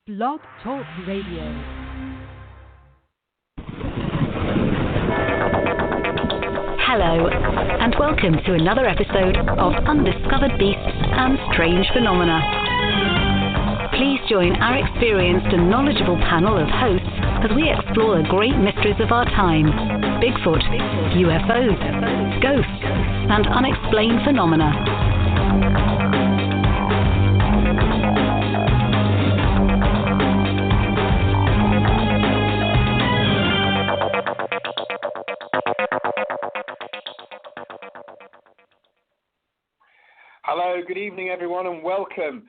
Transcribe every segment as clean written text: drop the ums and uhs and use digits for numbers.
Blog Talk Radio. Hello, and welcome to another episode of Undiscovered Beasts and Strange Phenomena. Please join our experienced and knowledgeable panel of hosts as we explore the great mysteries of our time: Bigfoot, UFOs, ghosts, and unexplained phenomena. Hello, good evening everyone and welcome.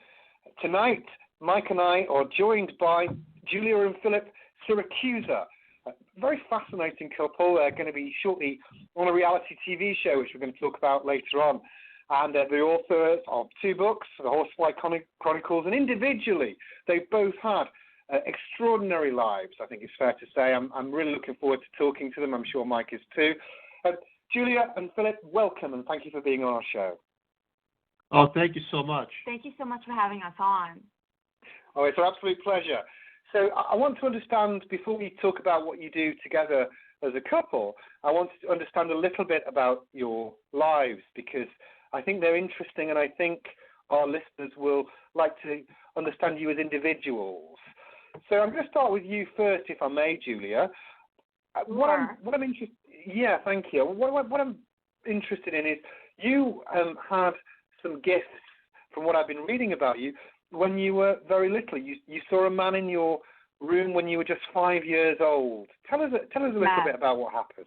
Tonight, Mike and I are joined by Julia and Philip Siracusa, a very fascinating couple. They're going to be shortly on a reality TV show, which we're going to talk about later on. And they're the authors of two books, The Horsefly Chronicles, and individually, they've both had extraordinary lives, I think it's fair to say. I'm really looking forward to talking to them. I'm sure Mike is too. Julia and Philip, welcome and thank you for being on our show. Oh, thank you so much. Thank you so much for having us on. Oh, it's an absolute pleasure. So I want to understand, before we talk about what you do together as a couple, I want to understand a little bit about your lives, because I think they're interesting and I think our listeners will like to understand you as individuals. So I'm going to start with you first, if I may, Julia. Sure. What I'm interested, yeah, thank you. What I'm interested in is you had some gifts, from what I've been reading about you, when you were very little. You saw a man in your room when you were just 5 years old. Tell us a little bit about what happened.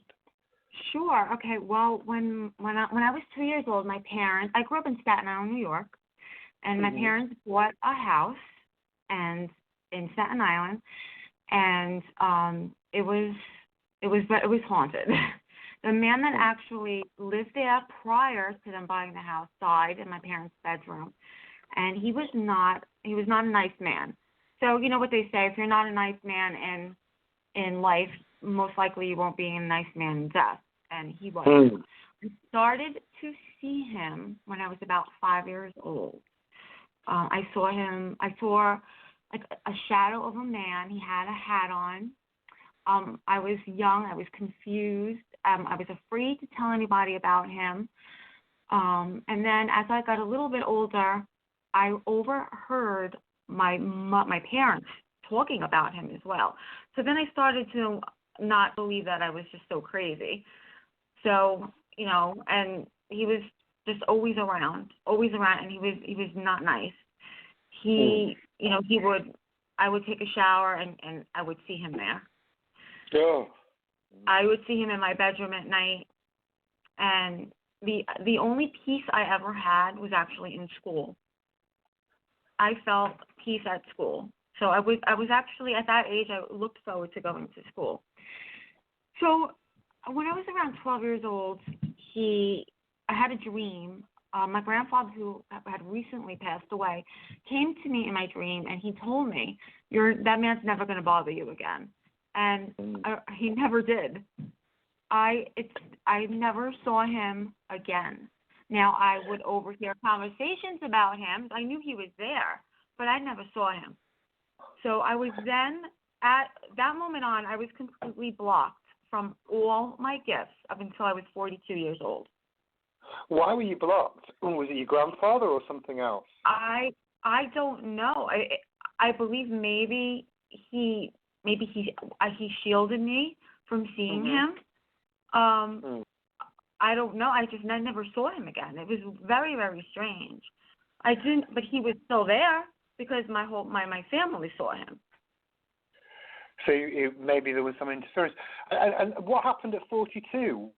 Sure. Okay. Well, when I was 2 years old, my parents, I grew up in Staten Island, New York, and my parents bought a house and in Staten Island, and it was haunted. The man that actually lived there prior to them buying the house died in my parents' bedroom, and he was not a nice man. So you know what they say: if you're not a nice man in life, most likely you won't be a nice man in death. And he was. I started to see him when I was about 5 years old. I saw like a shadow of a man. He had a hat on. I was young. I was confused. I was afraid to tell anybody about him. And then as I got a little bit older, I overheard my parents talking about him as well. So then I started to not believe that I was just so crazy. So, and he was just always around, and he was not nice. I would take a shower and I would see him there. Oh. I would see him in my bedroom at night, and the only peace I ever had was actually in school. I felt peace at school. So I was actually, at that age, I looked forward to going to school. So when I was around 12 years old, I had a dream. My grandfather, who had recently passed away, came to me in my dream, and he told me, that man's never going to bother you again. And he never did. I never saw him again. Now, I would overhear conversations about him. I knew he was there, but I never saw him. So I was then, at that moment on, I was completely blocked from all my gifts up until I was 42 years old. Why were you blocked? Was it your grandfather or something else? I don't know. I believe maybe he shielded me from seeing him. I don't know. I never saw him again. It was very, very strange. But he was still there because my family saw him. So maybe there was some interference. And what happened at 42?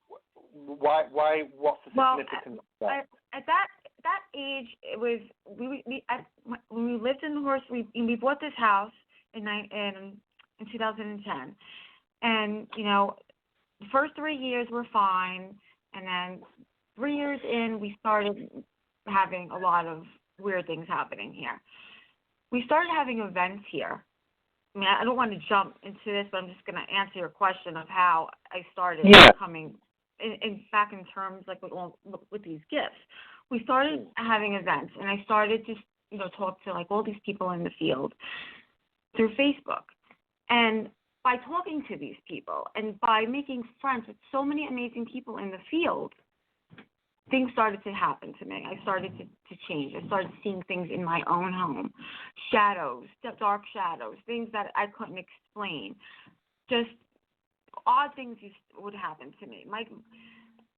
Why? What's the significance of that? At that age, it was when we lived in the horse. We bought this house in 2010, and the first 3 years were fine, and then 3 years in, we started having a lot of weird things happening here. We started having events here. I mean, I don't want to jump into this, but I'm just going to answer your question of how I started coming back in terms like with these gifts. We started having events, and I started to talk to like all these people in the field. through Facebook. And by talking to these people and by making friends with so many amazing people in the field, things started to happen to me. I started to change. I started seeing things in my own home, shadows, dark shadows, things that I couldn't explain. Just odd things would happen to me.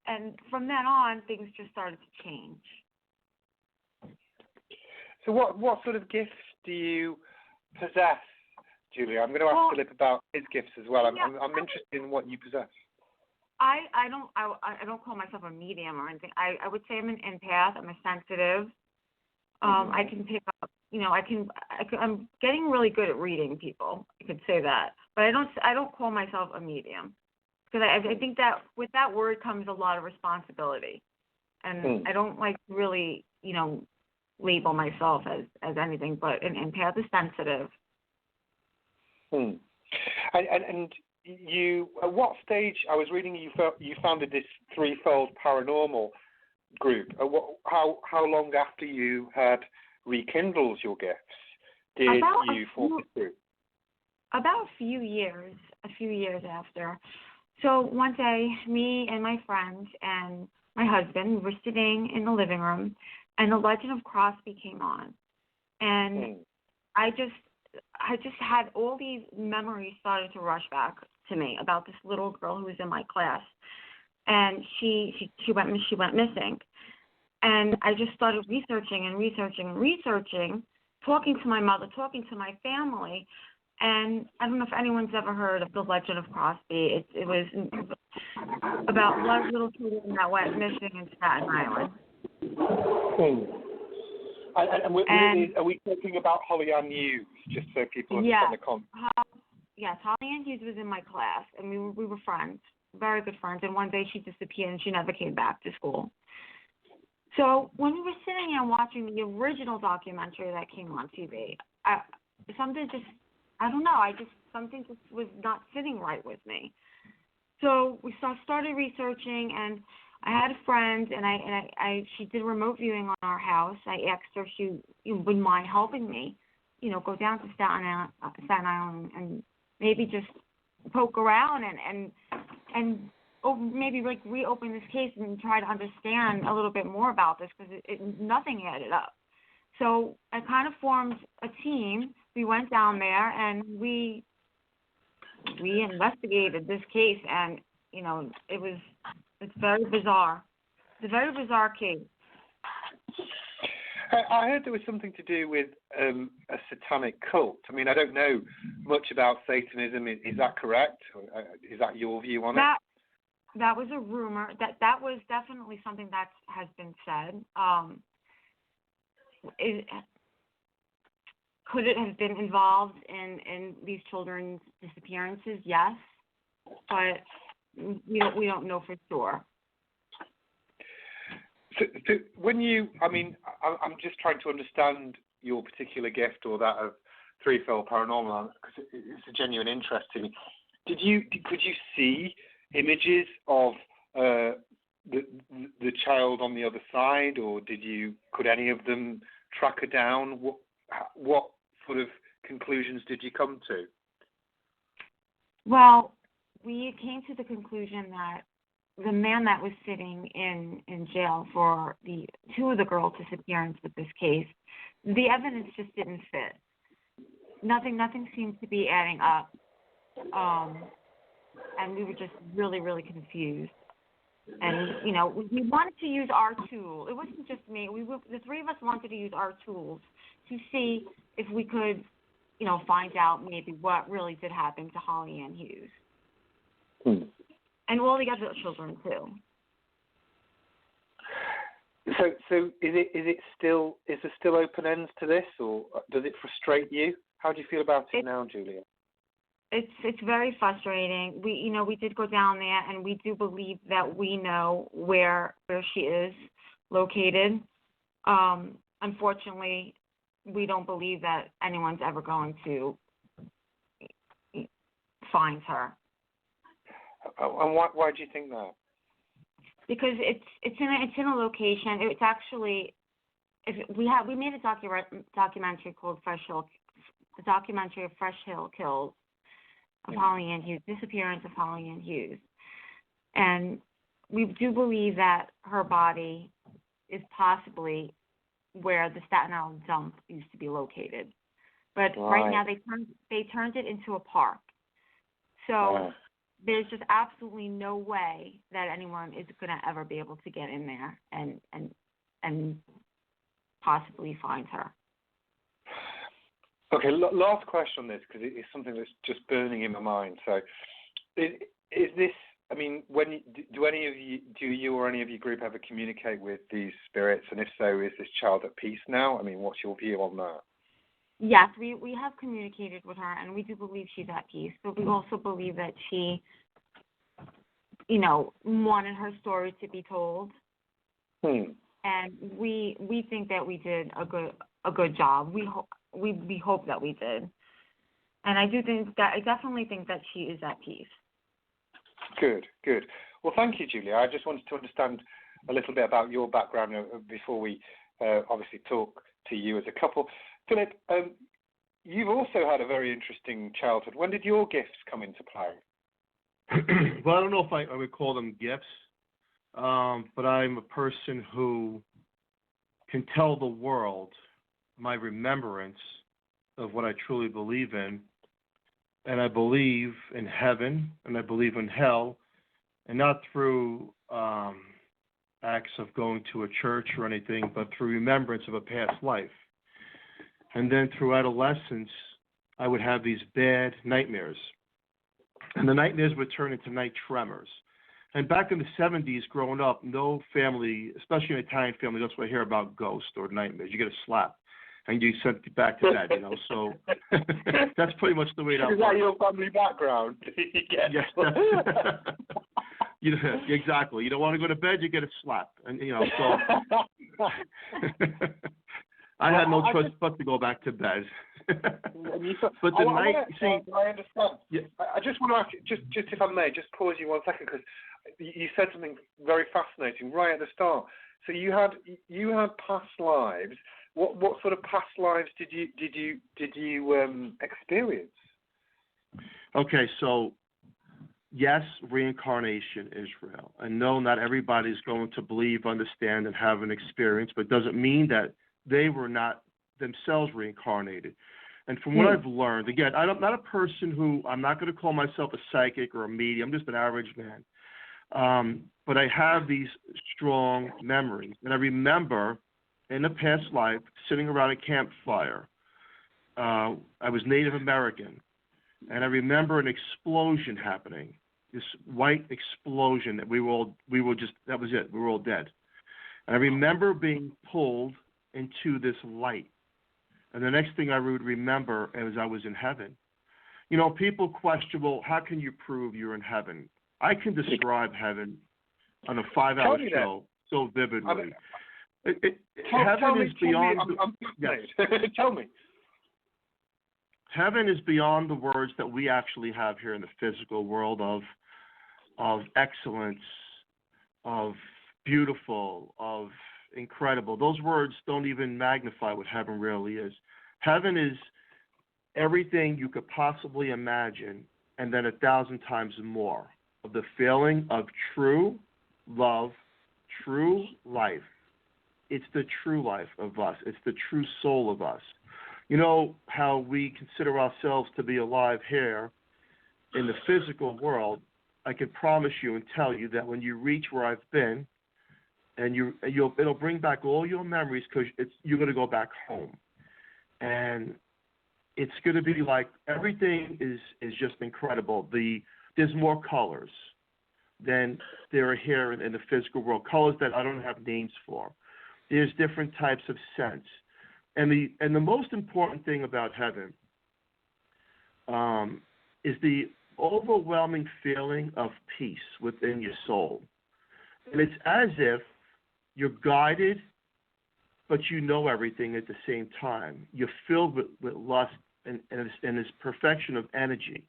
And from then on, things just started to change. So what sort of gifts do you possess, Julia? I'm going to ask Philip about his gifts as well. I'm interested in what you possess. I don't call myself a medium or anything. I would say I'm an empath. I'm a sensitive. I can pick up. I'm getting really good at reading people. I could say that, but I don't call myself a medium because I think that with that word comes a lot of responsibility, and I don't like really label myself as anything but an empath, is sensitive. And you, at what stage? I was reading you founded this threefold paranormal group. How long after you had rekindled your gifts did you form this group? About a few years after. So one day, me and my friend and my husband were sitting in the living room, and The Legend of Crosby came on, and I just had all these memories started to rush back to me about this little girl who was in my class, and she went missing, and I just started researching, talking to my mother, talking to my family, and I don't know if anyone's ever heard of The Legend of Crosby. It was about one little children that went missing in Staten Island. And are we talking about Holly Ann Hughes, just so people understand the context? Yes, Holly Ann Hughes was in my class, and we were friends, very good friends, and one day she disappeared and she never came back to school. So when we were sitting there watching the original documentary that came on TV, something was not sitting right with me. So we started researching, and I had a friend, and she did remote viewing on our house. I asked her if she wouldn't mind helping me, go down to Staten Island and maybe just poke around and maybe like reopen this case and try to understand a little bit more about this because nothing added up. So I kind of formed a team. We went down there and we investigated this case, and it's very bizarre. It's a very bizarre case. I heard there was something to do with a satanic cult. I mean, I don't know much about Satanism. Is that correct? Is that your view on it? That was a rumor. That was definitely something that has been said. Could it have been involved in these children's disappearances? Yes, but we don't know for sure. So when I'm just trying to understand your particular gift or that of threefold paranormal because it's a genuine interest to me. Could you see images of the child on the other side, or could any of them track her down? What sort of conclusions did you come to? Well, we came to the conclusion that the man that was sitting in jail for the two of the girls' disappearance with this case, the evidence just didn't fit. Nothing seemed to be adding up, and we were just really, really confused. And we wanted to use our tool. It wasn't just me. The three of us wanted to use our tools to see if we could, find out maybe what really did happen to Holly Ann Hughes. And all the other children too. So is there still open ends to this, or does it frustrate you? How do you feel about it now, Julia? It's very frustrating. We did go down there, and we do believe that we know where she is located. Unfortunately, we don't believe that anyone's ever going to find her. And why do you think that? Because it's in a location. It's actually we made a documentary called the documentary of Fresh Hill Kills of Holly Ann Hughes, disappearance of Holly Ann Hughes. And we do believe that her body is possibly where the Staten Island dump used to be located. But right now they turned it into a park. So there's just absolutely no way that anyone is going to ever be able to get in there and possibly find her. Okay, last question on this, because it's something that's just burning in my mind. So, is this? I mean, do you or any of your group ever communicate with these spirits? And if so, is this child at peace now? I mean, what's your view on that? Yes, we have communicated with her, and we do believe she's at peace. But we also believe that she, wanted her story to be told. And we think that we did a good job. We hope that we did, and I definitely think that she is at peace. Good. Well, thank you, Julia. I just wanted to understand a little bit about your background before we obviously talk to you as a couple. Philip, you've also had a very interesting childhood. When did your gifts come into play? Well, I don't know if I would call them gifts, but I'm a person who can tell the world my remembrance of what I truly believe in. And I believe in heaven, and I believe in hell, and not through acts of going to a church or anything, but through remembrance of a past life. And then through adolescence, I would have these bad nightmares. And the nightmares would turn into night tremors. And back in the 70s, growing up, no family, especially an Italian family, that's what I hear about ghosts or nightmares. You get a slap, and you sent back to bed, So that's pretty much the way that works. Is that your family background? Yes. Exactly. You don't want to go to bed, you get a slap. And, so I had no choice but to go back to bed. But the night, I understand. Yeah. I just want to ask you, just if I may, just pause you 1 second, because you said something very fascinating right at the start. So you had past lives. What sort of past lives did you experience? Okay, so yes, reincarnation is real, and no, not everybody's going to believe, understand, and have an experience, but it doesn't mean that they were not themselves reincarnated. And from what I've learned, again, I'm not a person who, I'm not going to call myself a psychic or a medium. I'm just an average man. But I have these strong memories. And I remember in a past life sitting around a campfire. I was Native American. And I remember an explosion happening, this white explosion that that was it. We were all dead. And I remember being pulled into this light. And the next thing I would remember is I was in heaven. People question, well, how can you prove you're in heaven? I can describe heaven on a 5-hour show so vividly. Heaven is beyond. Tell me. Heaven is beyond the words that we actually have here in the physical world of excellence, of beautiful, of incredible. Those words don't even magnify what heaven really is. Heaven is everything you could possibly imagine, and then 1,000 times more of the feeling of true love, true life. It's the true life of us. It's the true soul of us. You know how we consider ourselves to be alive here in the physical world. I can promise you and tell you that when you reach where I've been, and it'll bring back all your memories, because you're going to go back home, and it's going to be like everything is just incredible. There's more colors than there are here in the physical world. Colors that I don't have names for. There's different types of scents, and the most important thing about heaven is the overwhelming feeling of peace within your soul, and it's as if you're guided, but you know everything at the same time. You're filled with lust and this perfection of energy.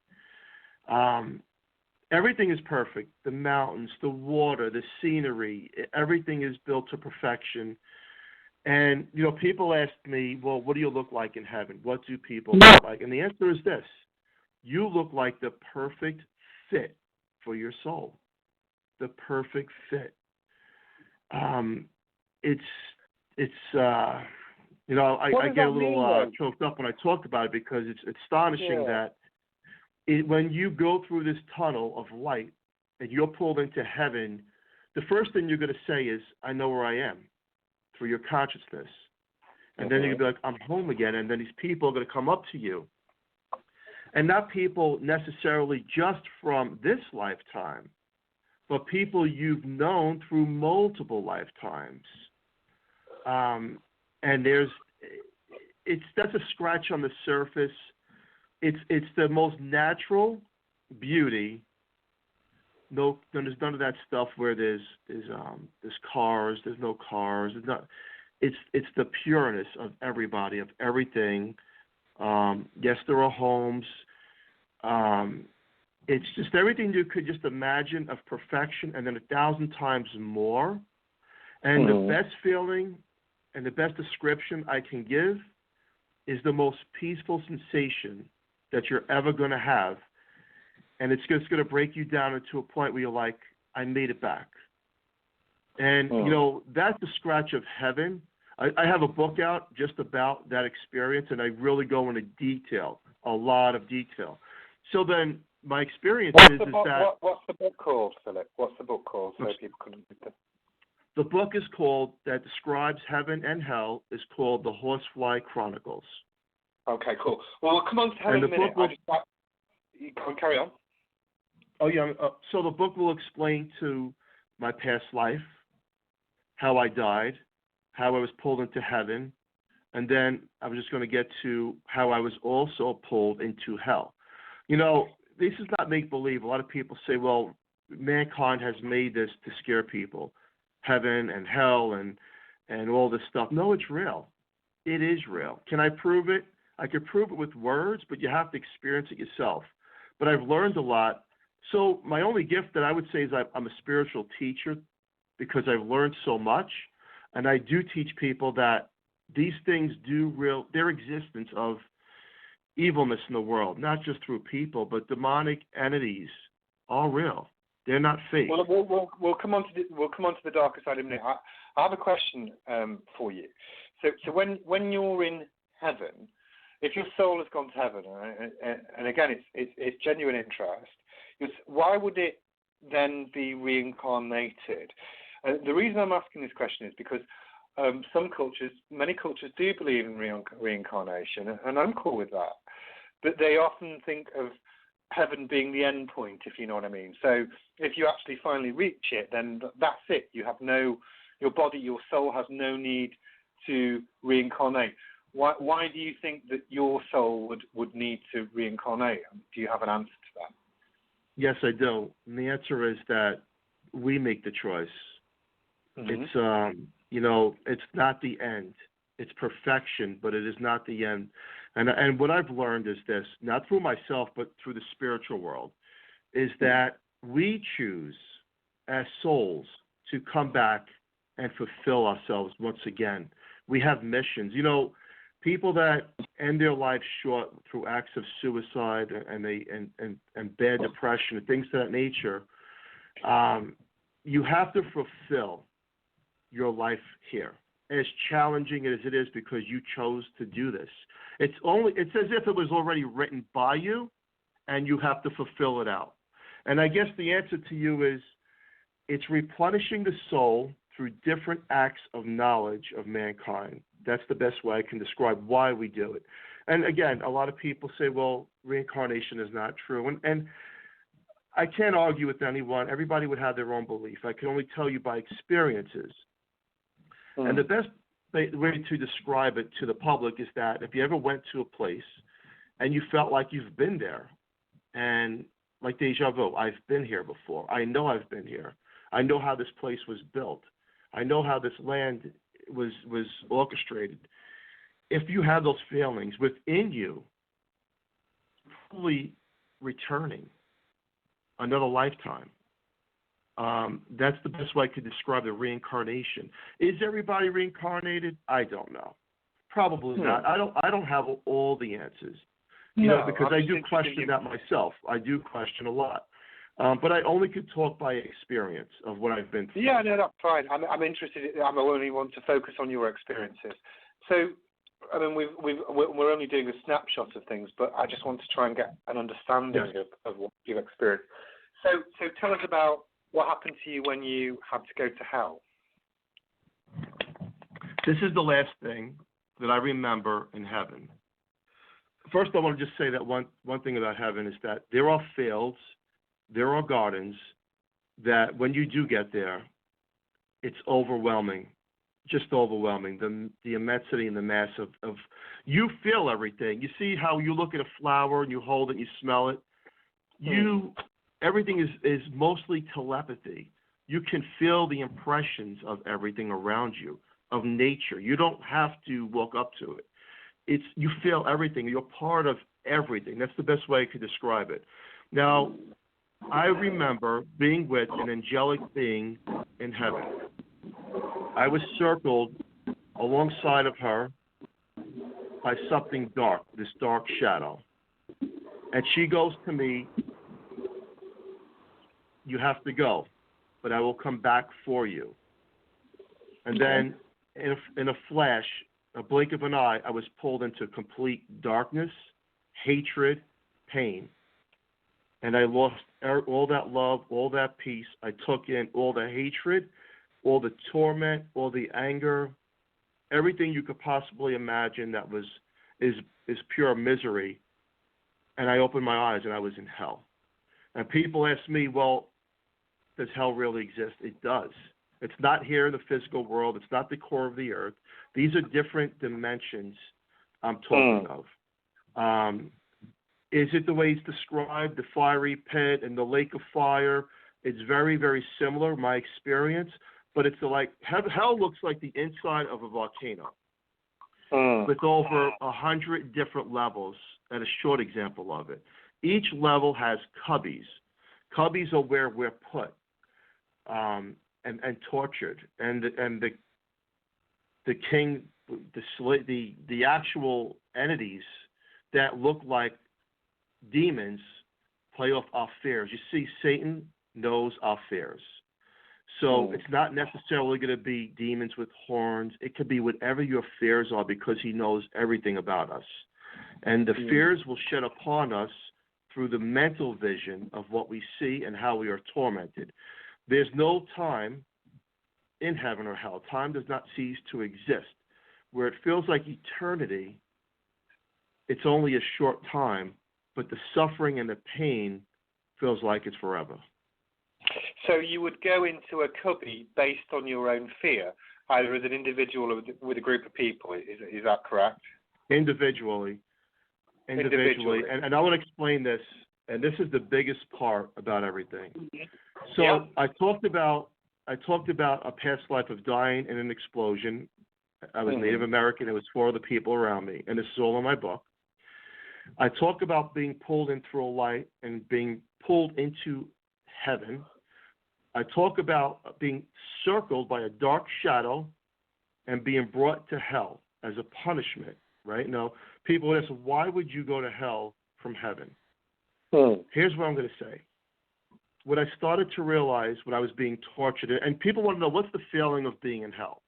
Everything is perfect. The mountains, the water, the scenery, everything is built to perfection. And, people ask me, well, what do you look like in heaven? What do people look like? And the answer is this. You look like the perfect fit for your soul. The perfect fit. I get a little choked up when I talked about it because it's astonishing that when you go through this tunnel of light and you're pulled into heaven, the first thing you're going to say is, I know where I am, through your consciousness. And then you're going to be like, I'm home again. And then these people are going to come up to you. And not people necessarily just from this lifetime, but people you've known through multiple lifetimes. And that's a scratch on the surface. It's the most natural beauty. No, there's none of that stuff where there's cars. There's no cars. It's the pureness of everybody, of everything. Yes, there are homes. It's just everything you could just imagine of perfection, and then 1,000 times more. And the best feeling and the best description I can give is the most peaceful sensation that you're ever going to have. And it's just going to break you down into a point where you're like, I made it back. And, that's the scratch of heaven. I have a book out just about that experience, and I really go into detail, a lot of detail. So then my experience is that... What's the book called, Philip? What's the book called so people can read it? The book is called, that describes heaven and hell, is called The Horsefly Chronicles. Okay, cool. Well, we'll come on to heaven in a minute. You can carry on. Oh, yeah. So the book will explain to my past life, how I died, how I was pulled into heaven, and then I was just going to get to how I was also pulled into hell. This is not make-believe. A lot of people say, well, mankind has made this to scare people, heaven and hell and all this stuff. No, it's real. It is real. Can I prove it? I could prove it with words, but you have to experience it yourself. But I've learned a lot. So my only gift that I would say is I'm a spiritual teacher because I've learned so much. And I do teach people that these things their existence of evilness in the world, not just through people, but demonic entities, are real. They're not fake. Well, we'll come on to the darker side in a minute. I have a question for you. So when you're in heaven, if your soul has gone to heaven, and again it's genuine interest, why would it then be reincarnated? The reason I'm asking this question is because many cultures do believe in reincarnation, and I'm cool with that. But they often think of heaven being the end point, if you know what I mean. So if you actually finally reach it, then that's it. You have your body, your soul has no need to reincarnate. Why do you think that your soul would need to reincarnate? Do you have an answer to that? Yes, I do. And the answer is that we make the choice. Mm-hmm. It's not the end. It's perfection, but it is not the end. And what I've learned is this, not through myself, but through the spiritual world, is that we choose as souls to come back and fulfill ourselves once again. We have missions. People that end their life short through acts of suicide and bad depression and things of that nature, you have to fulfill your life here, as challenging as it is, because you chose to do this. It's as if it was already written by you, and you have to fulfill it out. And I guess the answer to you is, it's replenishing the soul through different acts of knowledge of mankind. That's the best way I can describe why we do it. And again, a lot of people say, well, reincarnation is not true. And I can't argue with anyone. Everybody would have their own belief. I can only tell you by experiences. And the best way to describe it to the public is that if you ever went to a place and you felt like you've been there, and like deja vu, I've been here before. I know I've been here. I know how this place was built. I know how this land was orchestrated. If you have those feelings within you, probably returning another lifetime. That's the best way I could describe the reincarnation. Is everybody reincarnated? I don't know. Probably not. I don't have all the answers. Because I do question that myself. I do question a lot. But I only could talk by experience of what I've been through. Yeah, no, that's fine. I'm interested. I only want to focus on your experiences. So, I mean, we're only doing a snapshot of things, but I just want to try and get an understanding of what you've experienced. So tell us about what happened to you when you had to go to hell. This is the last thing that I remember in heaven. First, I want to just say that one thing about heaven is that there are fields, there are gardens that when you do get there, it's overwhelming, just overwhelming. The immensity and the mass of you feel everything. You see how you look at a flower and you hold it, and you smell it. Everything is mostly telepathy. You can feel the impressions of everything around you, of nature. You don't have to walk up to it. You feel everything. You're part of everything. That's the best way I could describe it. Now, I remember being with an angelic being in heaven. I was circled alongside of her by something dark, this dark shadow. And she goes to me, "You have to go, but I will come back for you." And then in a flash, a blink of an eye, I was pulled into complete darkness, hatred, pain. And I lost all that love, all that peace. I took in all the hatred, all the torment, all the anger, everything you could possibly imagine that is pure misery. And I opened my eyes and I was in hell. And people ask me, well, does hell really exist? It does. It's not here in the physical world. It's not the core of the earth. These are different dimensions I'm talking of. Is it the way it's described, the fiery pit and the lake of fire? It's very, very similar, my experience, but it's like hell looks like the inside of a volcano with over 100 different levels, and a short example of it. Each level has cubbies. Cubbies are where we're put and tortured, and the king, the actual entities that look like demons play off our fears. You see, Satan knows our fears. So it's not necessarily going to be demons with horns. It could be whatever your fears are because he knows everything about us. And the fears will shed upon us through the mental vision of what we see and how we are tormented. There's no time in heaven or hell. Time does not cease to exist. Where it feels like eternity, it's only a short time, but the suffering and the pain feels like it's forever. So you would go into a cubby based on your own fear, either as an individual or with a group of people. Is that correct? Individually. And I want to explain this, and this is the biggest part about everything. So I talked about a past life of dying in an explosion. I was Native American. It was for the people around me, and this is all in my book. I talk about being pulled in through a light and being pulled into heaven. I talk about being circled by a dark shadow and being brought to hell as a punishment, right? Now, people ask, why would you go to hell from heaven? Here's what I'm going to say. What I started to realize when I was being tortured, and people want to know, what's the feeling of being in hell?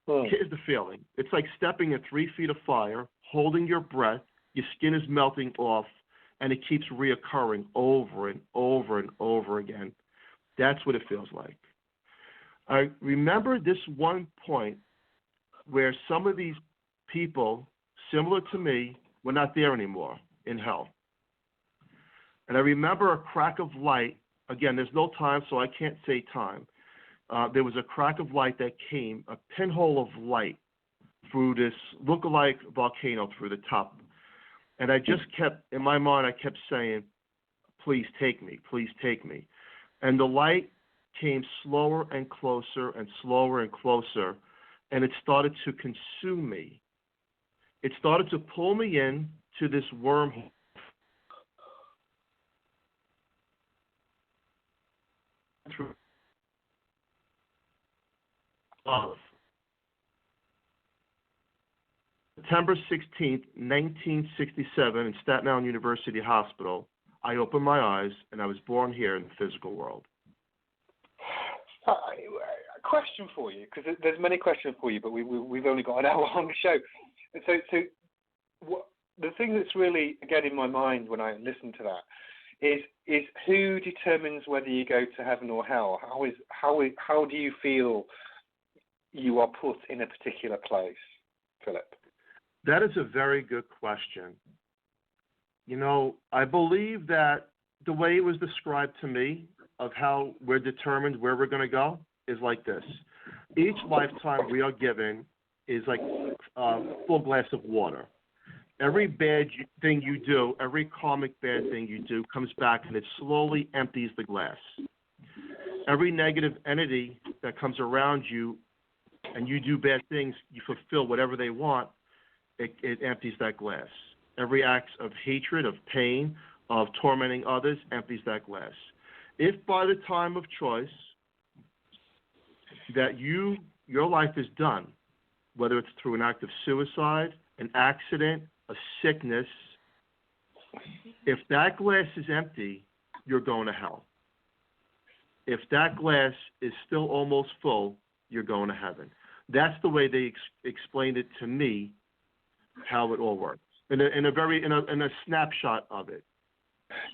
Here's the feeling. It's like stepping in 3 feet of fire, holding your breath, your skin is melting off, and it keeps reoccurring over and over and over again. That's what it feels like. I remember this one point where some of these people, similar to me, were not there anymore in hell. And I remember a crack of light. Again, there's no time, so I can't say time. There was a crack of light that came, a pinhole of light through this look-alike volcano through the top. And I just kept, in my mind, I kept saying, please take me, please take me. And the light came slower and closer and slower and closer, and it started to consume me. It started to pull me in to this wormhole. through love. September 16th, 1967, in Staten Island University Hospital, I opened my eyes and I was born here in the physical world. A question for you, because there's many questions for you, but we've only got an hour-long show. So the thing that's really, again, in my mind when I listen to that is who determines whether you go to heaven or hell? How do you feel you are put in a particular place, Philip? That is a very good question. You know, I believe that the way it was described to me of how we're determined where we're going to go is like this. Each lifetime we are given is like a full glass of water. Every bad thing you do, every karmic bad thing you do comes back and it slowly empties the glass. Every negative entity that comes around you and you do bad things, you fulfill whatever they want, it empties that glass. Every act of hatred, of pain, of tormenting others empties that glass. If by the time of choice that your life is done, whether it's through an act of suicide, an accident, a sickness, if that glass is empty, you're going to hell. If that glass is still almost full, you're going to heaven. That's the way they explained it to me, how it all works, in a snapshot of it.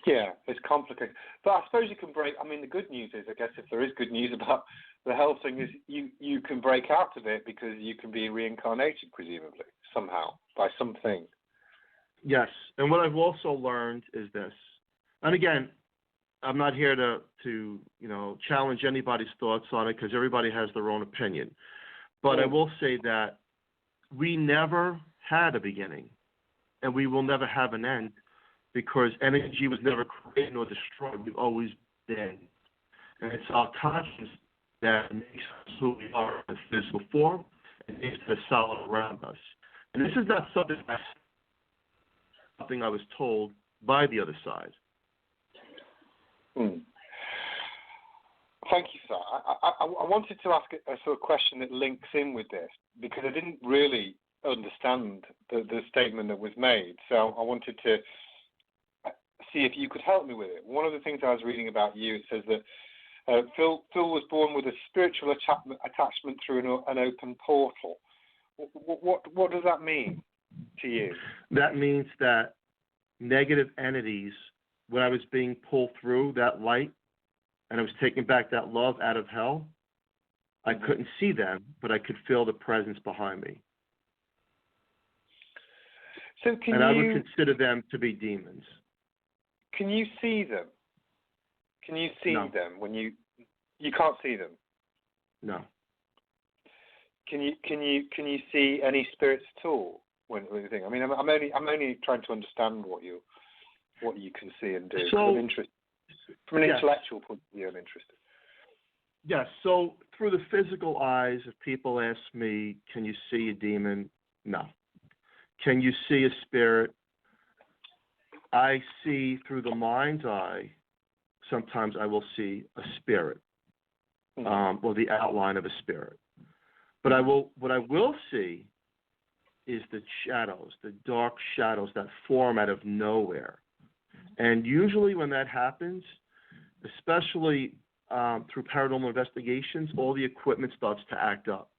Yeah, it's complicated. But I suppose you can break. I mean, the good news is, I guess, if there is good news about the hell thing, is you can break out of it because you can be reincarnated, presumably, somehow, by something. Yes, and what I've also learned is this. And again, I'm not here to challenge anybody's thoughts on it because everybody has their own opinion. But I will say that we never had a beginning, and we will never have an end, because energy was never created nor destroyed. We've always been. And it's our conscience that makes us who we are in physical form and makes the solid around us. And this is not something I was told by the other side. Thank you for that. I wanted to ask a sort of question that links in with this, because I didn't really understand the statement that was made. So I wanted to see if you could help me with it. One of the things I was reading about you, it says that Phil was born with a spiritual attachment through an open portal. What does that mean to you? That means that negative entities, when I was being pulled through that light and I was taking back that love out of hell, I couldn't see them, but I could feel the presence behind me. So I would consider them to be demons. Can you see them? Can you see them when you can't see them? No. Can you see any spirits at all when you think? I mean, I'm only trying to understand what you can see and do. So, I'm interested. From an intellectual point of view, I'm interested. Yes. So through the physical eyes, if people ask me, can you see a demon? No. Can you see a spirit? I see through the mind's eye. Sometimes I will see a spirit, or the outline of a spirit. But what I will see is the shadows, the dark shadows that form out of nowhere. And usually when that happens, especially through paranormal investigations, all the equipment starts to act up.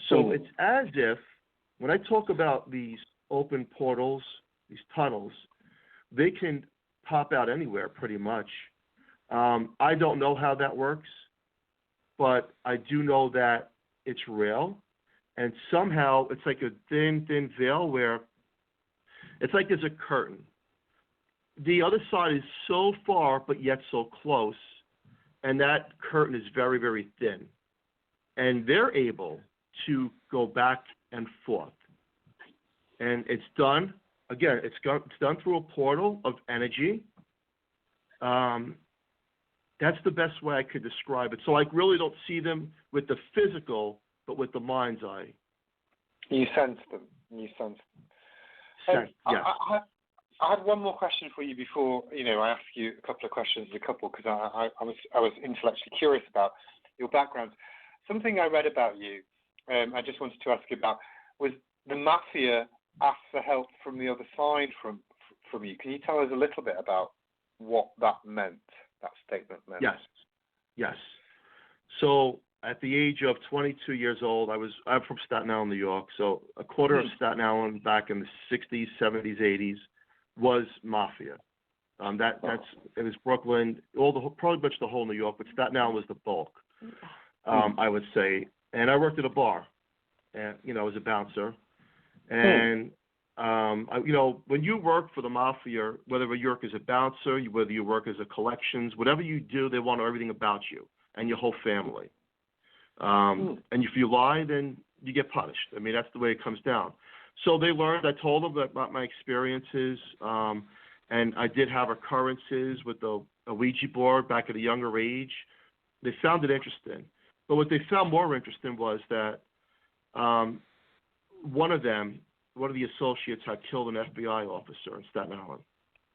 So it's as if, when I talk about these open portals, these tunnels, they can pop out anywhere pretty much. I don't know how that works, but I do know that it's real. And somehow it's like a thin veil where it's like there's a curtain. The other side is so far, but yet so close. And that curtain is very, very thin. And they're able to go back and forth. And it's done, again, it's done through a portal of energy. That's the best way I could describe it. So I really don't see them with the physical, but with the mind's eye. You sense them. Yes. I had one more question for you before, I ask you a couple of questions as a couple, because I was intellectually curious about your background. Something I read about you, I just wanted to ask you about, was the mafia asked for help from the other side from you. Can you tell us a little bit about what that meant, that statement meant? Yes. So at the age of 22 years old, I'm from Staten Island, New York. So a quarter of Staten Island back in the 60s, 70s, 80s was mafia. It was Brooklyn, pretty much the whole New York, but Staten Island was the bulk, I would say. And I worked at a bar, and as a bouncer. And when you work for the mafia, whether you work as a bouncer, whether you work as a collections, whatever you do, they want everything about you and your whole family. And if you lie, then you get punished. I mean, that's the way it comes down. So they learned. I told them about my experiences, and I did have occurrences with a Ouija board back at a younger age. They found it interesting. But what they found more interesting was that one of the associates had killed an FBI officer in Staten Island,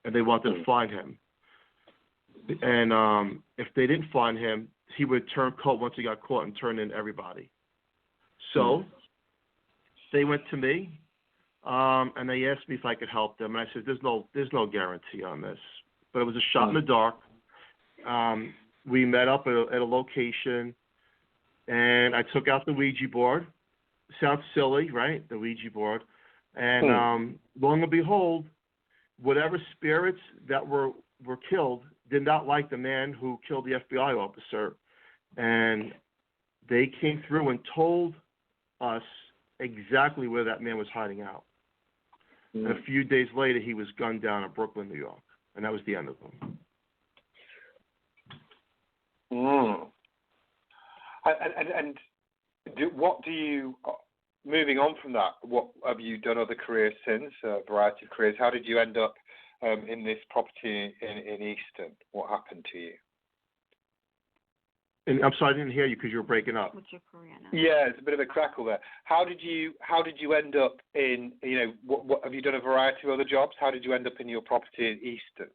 and they wanted to find him. And if they didn't find him, he would turn cold once he got caught and turn in everybody. So they went to me, and they asked me if I could help them. And I said, there's no guarantee on this. But it was a shot in the dark. We met up at a location, and I took out the Ouija board. Sounds silly, right? The Ouija board. And lo and behold, whatever spirits that were killed did not like the man who killed the FBI officer. And they came through and told us exactly where that man was hiding out. And a few days later, he was gunned down in Brooklyn, New York. And that was the end of him. And what do you, moving on from that, what have you done other careers since, a variety of careers? How did you end up in this property in Easton? What happened to you? And I'm sorry, I didn't hear you because you were breaking up. What's your career now? Yeah, it's a bit of a crackle there. How did you end up in, what have you done a variety of other jobs? How did you end up in your property in Easton?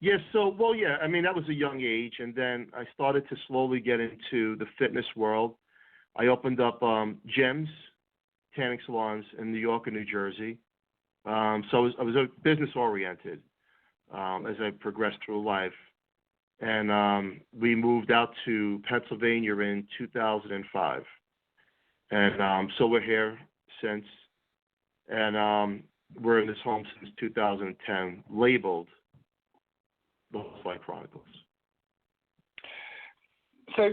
Yeah, I mean, that was a young age, and then I started to slowly get into the fitness world. I opened up gyms, tanning salons in New York and New Jersey. So I was a business-oriented as I progressed through life. And we moved out to Pennsylvania in 2005. And so we're here since, and we're in this home since 2010, labeled The Flight Chronicles. So,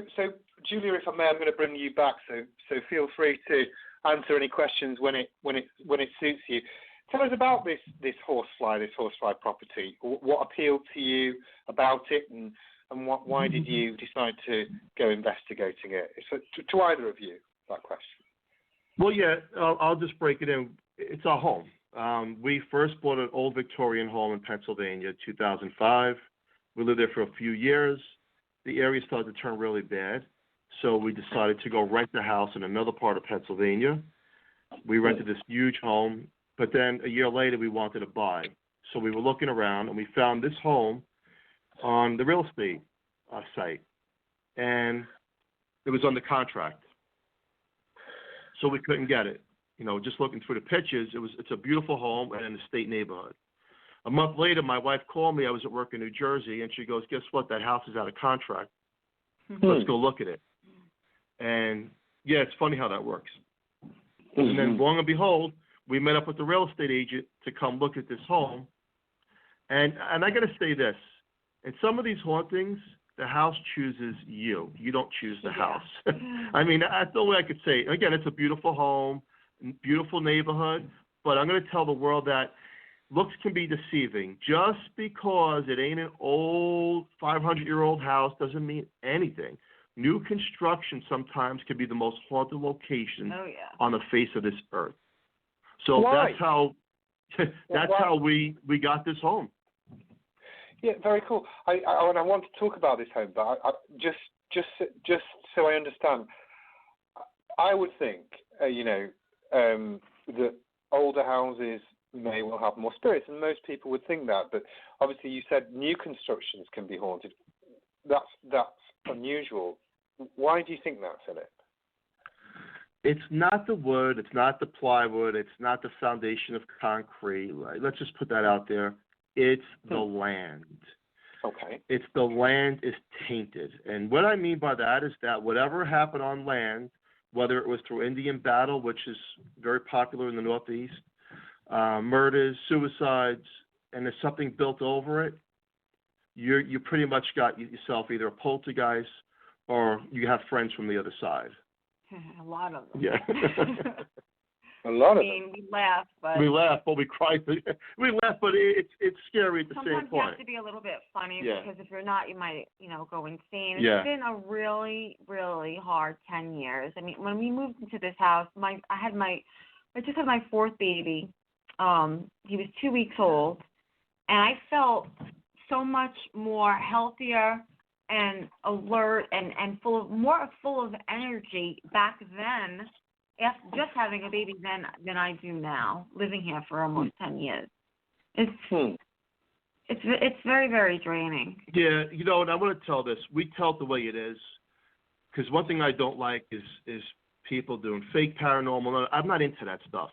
Julia, if I may, I'm going to bring you back. So feel free to answer any questions when it suits you. Tell us about this horsefly property. What appealed to you about it, and why did you decide to go investigating it? So to either of you, that question. Well, yeah, I'll just break it in. It's our home. We first bought an old Victorian home in Pennsylvania in 2005. We lived there for a few years. The area started to turn really bad, so we decided to go rent a house in another part of Pennsylvania. We rented this huge home, but then a year later we wanted to buy. So we were looking around, and we found this home on the real estate site, and it was under contract. So we couldn't get it. Just looking through the pictures, it's a beautiful home and in a state neighborhood. A month later, my wife called me. I was at work in New Jersey, and she goes, guess what? That house is out of contract. Let's go look at it. And, yeah, it's funny how that works. And then, lo and behold, we met up with the real estate agent to come look at this home. And I got to say this. In some of these hauntings, the house chooses you. You don't choose the house. I mean, that's the way I could say it. Again, it's a beautiful home, beautiful neighborhood, but I'm going to tell the world that looks can be deceiving. Just because it ain't an old 500-year-old house doesn't mean anything. New construction sometimes can be the most haunted location on the face of this earth. So that's how how we got this home. Yeah, very cool. I want to talk about this home, but just so I understand, I would think that older houses may well have more spirits, and most people would think that. But obviously, you said new constructions can be haunted. That's unusual. Why do you think that's in it? It's not the wood, it's not the plywood, it's not the foundation of concrete. Let's just put that out there. It's the land. Okay. It's the land is tainted. And what I mean by that is that whatever happened on land, whether it was through Indian battle, which is very popular in the Northeast, murders, suicides, and there's something built over it, you pretty much got yourself either a poltergeist or you have friends from the other side. A lot of them. Yeah. A lot of them. I mean, we laugh, but we cry. We laugh, but it's scary at the same point. Sometimes you have to be a little bit funny because if you're not, you might, go insane. Yeah. It's been a really, really hard 10 years. I mean, when we moved into this house, I just had my fourth baby. He was 2 weeks old, and I felt so much more healthier and alert and full of energy back then, after just having a baby, than I do now, living here for almost 10 years. It's very, very draining. Yeah, and I want to tell this. We tell it the way it is, because one thing I don't like is people doing fake paranormal. I'm not into that stuff.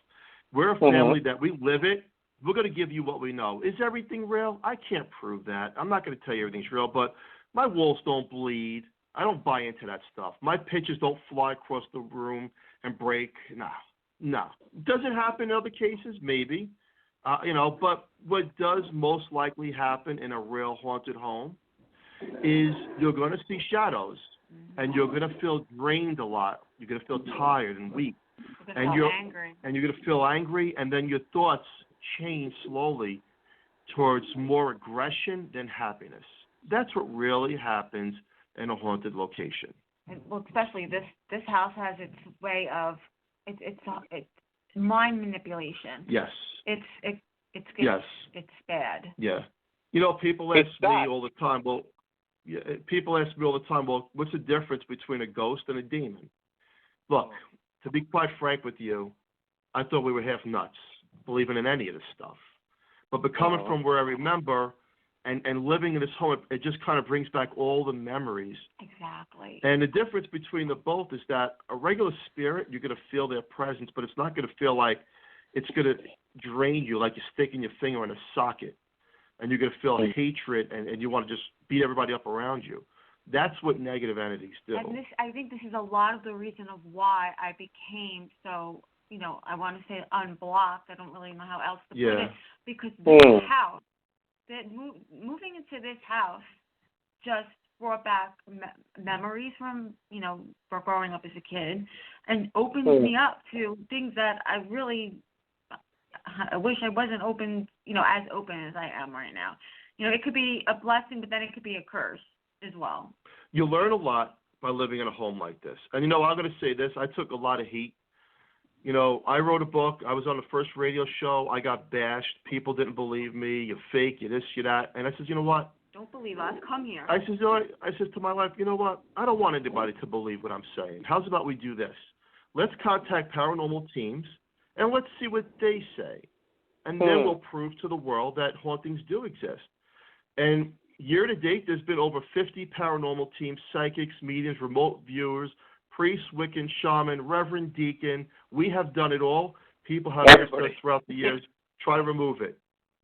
We're a family that we live it. We're going to give you what we know. Is everything real? I can't prove that. I'm not going to tell you everything's real, but my walls don't bleed. I don't buy into that stuff. My pictures don't fly across the room and break. No. Does it happen in other cases? Maybe. But what does most likely happen in a real haunted home is you're going to see shadows, and you're going to feel drained a lot. You're going to feel tired and weak. You're angry. And you're going to feel angry, and then your thoughts change slowly towards more aggression than happiness. That's what really happens in a haunted location. Well, especially this house has its way of it's mind manipulation. Yes. It's yes. It's bad. Yeah. People ask me all the time. Well, what's the difference between a ghost and a demon? Look, to be quite frank with you, I thought we were half nuts believing in any of this stuff. But coming from where I remember and living in this home, it just kind of brings back all the memories. Exactly. And the difference between the both is that a regular spirit, you're going to feel their presence, but it's not going to feel like it's going to drain you like you're sticking your finger in a socket. And you're going to feel hatred and you want to just beat everybody up around you. That's what negative entities do. And I think this is a lot of the reason of why I became so, I want to say unblocked. I don't really know how else to put it. Because this house, moving into this house just brought back memories from, for growing up as a kid and opened me up to things that I wish I wasn't open, as open as I am right now. It could be a blessing, but then it could be a curse as well. You learn a lot by living in a home like this. And, I'm going to say this. I took a lot of heat. I wrote a book. I was on the first radio show. I got bashed. People didn't believe me. You're fake. You're this, you're that. And I said, you know what? Don't believe us. Come here. I said to my wife, you know what? I don't want anybody to believe what I'm saying. How's about we do this? Let's contact paranormal teams, and let's see what they say. And then we'll prove to the world that hauntings do exist. And year to date, there's been over 50 paranormal teams, psychics, mediums, remote viewers, priests, Wiccan, shaman, reverend, deacon. We have done it all. People have asked us throughout the years, try to remove it.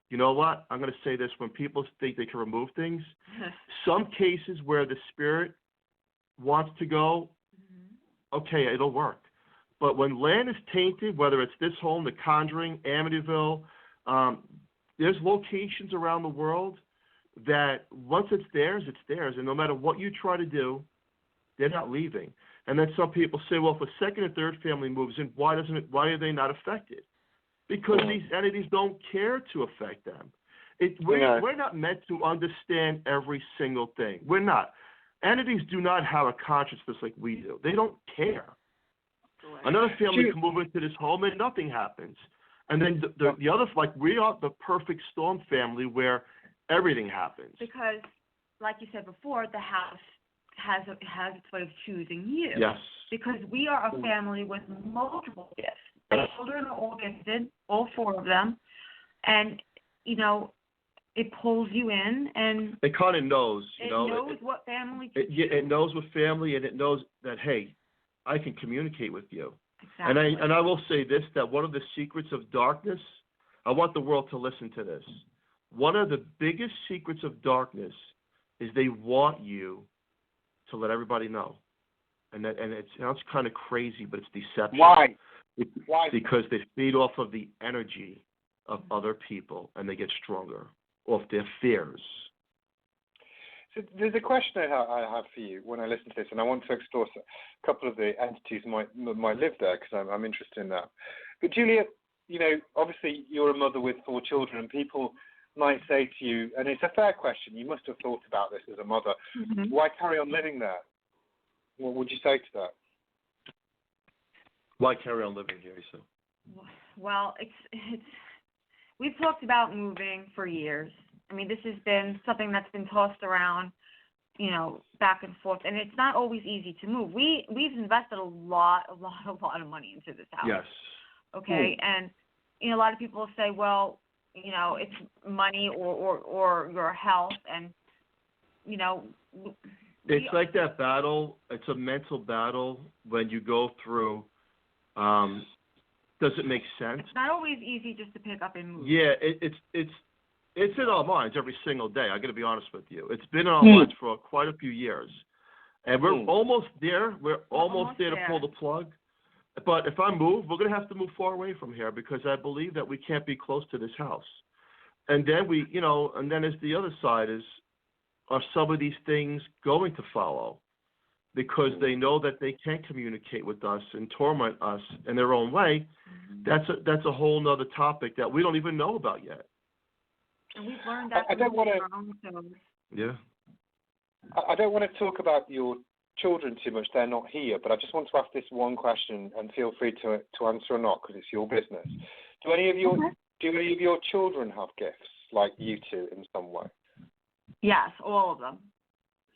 You know what? I'm going to say this. When people think they can remove things, some cases where the spirit wants to go, okay, it'll work. But when land is tainted, whether it's this home, The Conjuring, Amityville, there's locations around the world that once it's theirs, and no matter what you try to do, they're not leaving. And then some people say, well, if a second or third family moves in, why are they not affected? Because these entities don't care to affect them. We're not meant to understand every single thing. We're not. Entities do not have a consciousness like we do. They don't care. Another family can move into this home and nothing happens. And then the other, like we are the perfect storm family where everything happens. Because, like you said before, the house has its way of choosing you. Yes. Because we are a family with multiple gifts. The children are all gifted, all four of them. and it pulls you in, and it kind of knows, it knows what family. It knows what family, and it knows that, hey, I can communicate with you. Exactly. And I will say this, that one of the secrets of darkness, I want the world to listen to this. One of the biggest secrets of darkness is they want you to let everybody know. And it sounds kind of crazy, but it's deception. Why? Why? Because they feed off of the energy of other people, and they get stronger off their fears. So there's a question I have for you when I listen to this, and I want to explore a couple of the entities might live there, because I'm interested in that. But Julia, obviously you're a mother with 4 children, and people might say to you, and it's a fair question, you must have thought about this as a mother, why carry on living there? What would you say to that? Why carry on living here, Lisa? Well, it's we've talked about moving for years. I mean, this has been something that's been tossed around, back and forth, and it's not always easy to move. We've invested a lot of money into this house. Yes. Okay, and a lot of people say, well, it's money or your health, and it's like that battle. It's a mental battle when you go through. Does it make sense? It's not always easy just to pick up and move. Yeah, it's in our minds every single day. I got to be honest with you. It's been in our minds for quite a few years, and we're almost there. We're almost there to pull the plug. But if I move, we're going to have to move far away from here, because I believe that we can't be close to this house. And then and then as the other side is, are some of these things going to follow? Because they know that they can communicate with us and torment us in their own way. That's a whole nother topic that we don't even know about yet. And we've learned that. I don't want to. Yeah. I don't want to talk about your children too much. They're not here, but I just want to ask this one question, and feel free to answer or not, because it's your business. Do any of your children have gifts like you two in some way? Yes, all of them.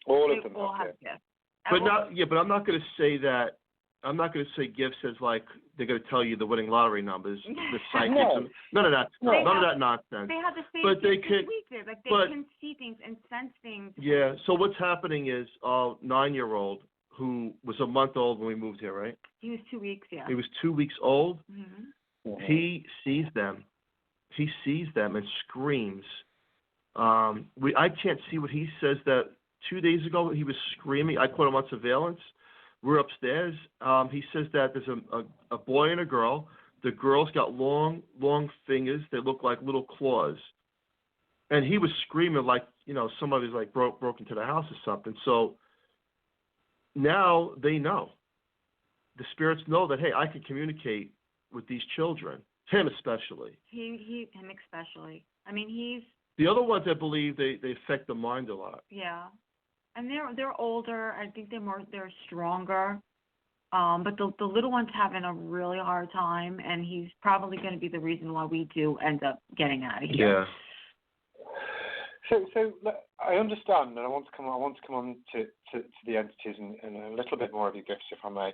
All of them have gifts. But I'm not going to say that. I'm not going to say gifts as like they're going to tell you the winning lottery numbers, the psychics, none of that. None of that nonsense. They have the same but they can, they can see things and sense things. Yeah. So what's happening is, 9-year-old who was a month old when we moved here, right? He was 2 weeks. Yeah. He was 2 weeks old. Mm-hmm. He sees them. He sees them and screams. I can't see what he says. That 2 days ago he was screaming. I caught him on surveillance. We're upstairs. He says that there's a boy and a girl. The girl's got long fingers. They look like little claws. And he was screaming like, somebody's like broke into the house or something. So now they know. The spirits know that, hey, I can communicate with these children. Him especially. Him especially. I mean, he's... The other ones, I believe, they affect the mind a lot. Yeah. And they're older. I think they're stronger. But the little one's having a really hard time, and he's probably going to be the reason why we do end up getting out of here. Yeah. So I understand, and I want to come on to the entities and a little bit more of your gifts, if I may.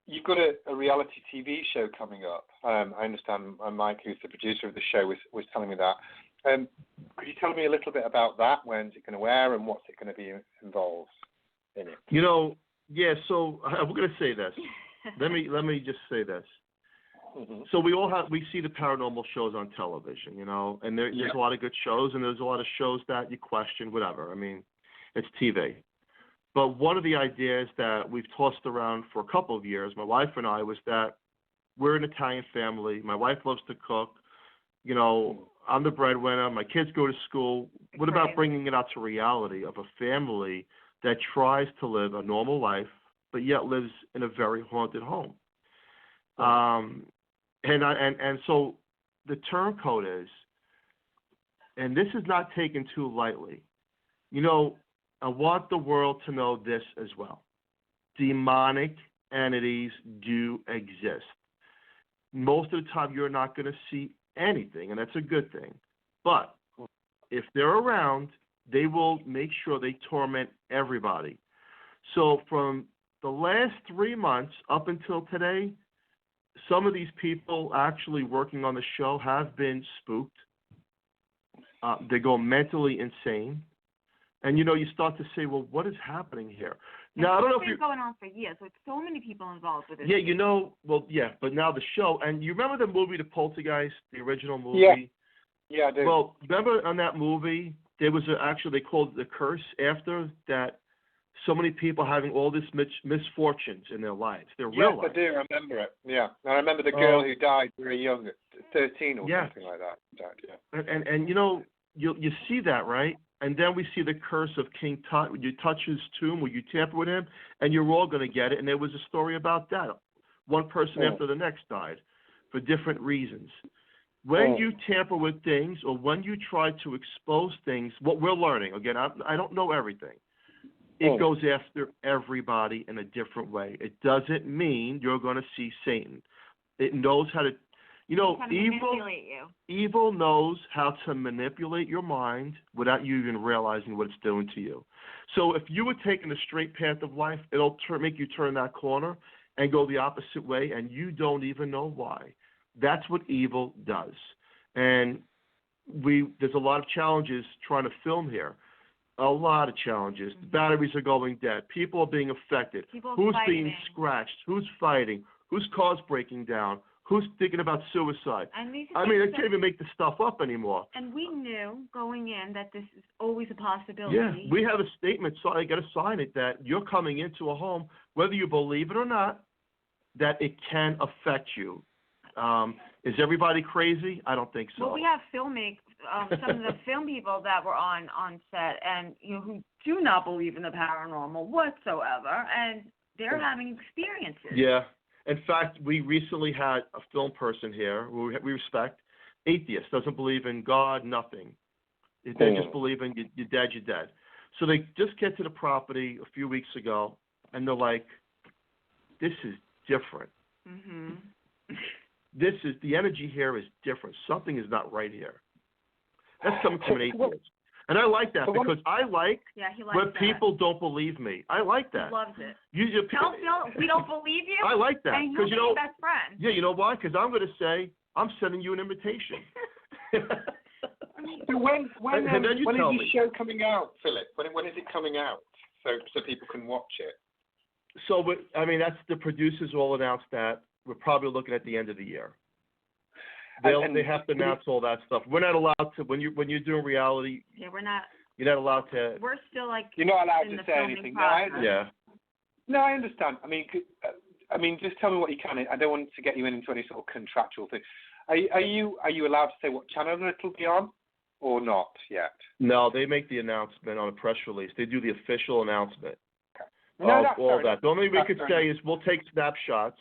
You've got a reality TV show coming up. I understand Mike, who's the producer of the show, was telling me that. Could you tell me a little bit about that? When's it going to air, and what's it going to be involved in it? Yeah. So we're going to say this. Let me just say this. Mm-hmm. So we see the paranormal shows on television, and there's a lot of good shows, and there's a lot of shows that you question, whatever. I mean, it's TV. But one of the ideas that we've tossed around for a couple of years, my wife and I, was that we're an Italian family. My wife loves to cook. I'm the breadwinner. My kids go to school. What about bringing it out to reality of a family that tries to live a normal life, but yet lives in a very haunted home? And so the turncoat is, and this is not taken too lightly. I want the world to know this as well. Demonic entities do exist. Most of the time, you're not going to see anything, and that's a good thing. But if they're around, they will make sure they torment everybody. So from the last 3 months up until today, some of these people actually working on the show have been spooked. They go mentally insane. And, you start to say, well, what is happening here? Now, I don't know if you're... It's been going on for years with so many people involved with it. Yeah, but now the show, and you remember the movie, The Poltergeist, the original movie? Yeah, I do. Well, remember on that movie, there was actually, they called it the curse after that, so many people having all this misfortunes in their lives, their real lives. Yes, I do remember it. Yeah, I remember the girl who died very young, at 13 or something like that. Died, yeah. And you see that, right? And then we see the curse of King Tut. You touch his tomb, or you tamper with him, and you're all going to get it. And there was a story about that. One person after the next died for different reasons. When you tamper with things, or when you try to expose things, what we're learning, again, I don't know everything. It goes after everybody in a different way. It doesn't mean you're going to see Satan. It knows how to, evil knows how to manipulate your mind without you even realizing what it's doing to you. So if you were taking the straight path of life, it'll make you turn that corner and go the opposite way, and you don't even know why. That's what evil does. And there's a lot of challenges trying to film here. A lot of challenges. The batteries are going dead. People are being affected. Who's being scratched? Who's fighting? Whose car's breaking down? Who's thinking about suicide? I can't even make this stuff up anymore. And we knew going in that this is always a possibility. Yeah, we have a statement, so I got to sign it, that you're coming into a home, whether you believe it or not, that it can affect you. Is everybody crazy? I don't think so. Well, we have some of the film people that were on set, and who do not believe in the paranormal whatsoever, and they're having experiences. Yeah. In fact, we recently had a film person here who we respect, atheist, doesn't believe in God, nothing. They just believe in you're dead, you're dead. So they just get to the property a few weeks ago, and they're like, this is different. Mm-hmm. The energy here is different. Something is not right here. That's coming from an atheist. And I like that because I like when people don't believe me. I like that. He loves it. Tell Phil, we don't believe you. I like that. And you're my best friend. Yeah, you know why? Because I'm going to say, I'm sending you an invitation. So when is the me. show coming out, Philip? When is it coming out so people can watch it? So, that's the producers all announced that. We're probably looking at the end of the year. They have to announce all that stuff. We're not allowed to when you're doing reality. Yeah, we're not. You're not allowed to. We're still You're not allowed to say anything. No, I understand. Just tell me what you can. I don't want to get you into any sort of contractual thing. Are you allowed to say what channel it'll be on, or not yet? No, they make the announcement on a press release. They do the official announcement of all that. The only thing we could say is we'll take snapshots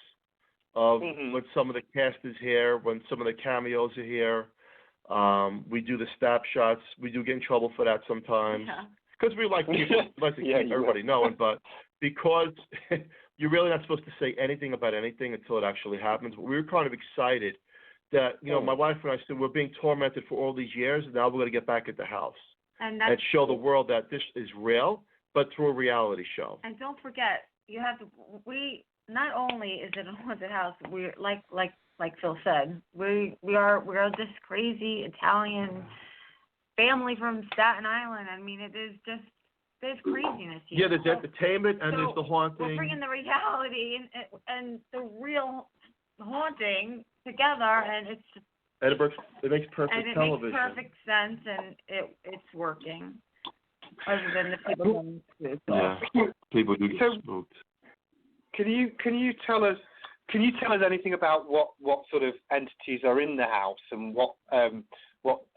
of when some of the cast is here, when some of the cameos are here. We do the snapshots. We do get in trouble for that sometimes because we like people, like to keep everybody knowing. But because you're really not supposed to say anything about anything until it actually happens. But we were kind of excited that my wife and I said we're being tormented for all these years, and now we're going to get back at the house and show the world that this is real, but through a reality show. And don't forget, not only is it a haunted house, we're like Phil said, we are this crazy Italian family from Staten Island. It is just there's craziness here. Yeah, there's entertainment and there's the haunting. We're bringing the reality and the real haunting together, and it's just. And it makes perfect television. It makes perfect sense, and it's working. Other than the people getting spooked. Yeah, people do get spooked. Can you tell us anything about what sort of entities are in the house and what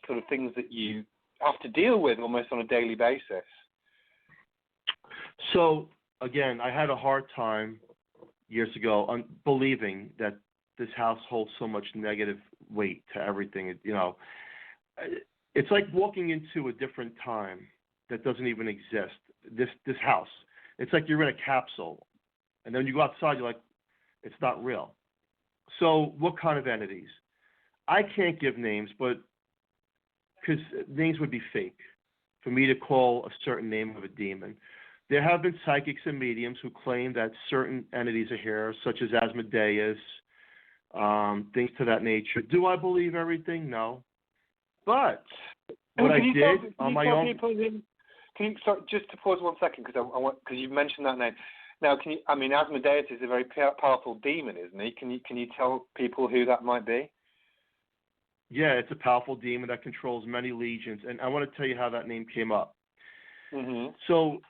sort of things that you have to deal with almost on a daily basis? So again, I had a hard time years ago believing that this house holds so much negative weight to everything. It's like walking into a different time that doesn't even exist. This house, it's like you're in a capsule. And then you go outside, you're like, it's not real. So what kind of entities? I can't give names, but because names would be fake for me to call a certain name of a demon. There have been psychics and mediums who claim that certain entities are here, such as Asmodeus, things to that nature. Do I believe everything? No. But what I did on my own. Just to pause 1 second, because you mentioned that name. Now, Asmodeus is a very powerful demon, isn't he? Can you tell people who that might be? Yeah, it's a powerful demon that controls many legions, and I want to tell you how that name came up. Mm-hmm. So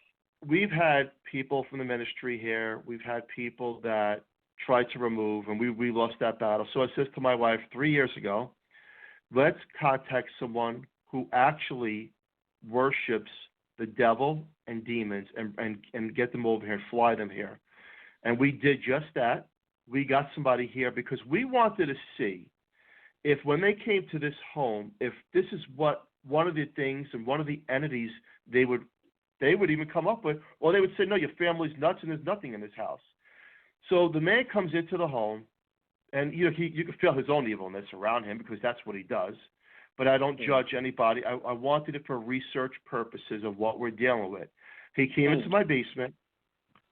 we've had people from the ministry here. We've had people that tried to remove, and we lost that battle. So I said to my wife 3 years ago, let's contact someone who actually worships the devil and demons and get them over here and fly them here. And we did just that. We got somebody here because we wanted to see if when they came to this home, if this is what one of the things and one of the entities they would even come up with, or they would say, no, your family's nuts and there's nothing in this house. So the man comes into the home, and you can feel his own evilness around him because that's what he does. But I don't judge anybody. I wanted it for research purposes of what we're dealing with. He came into my basement.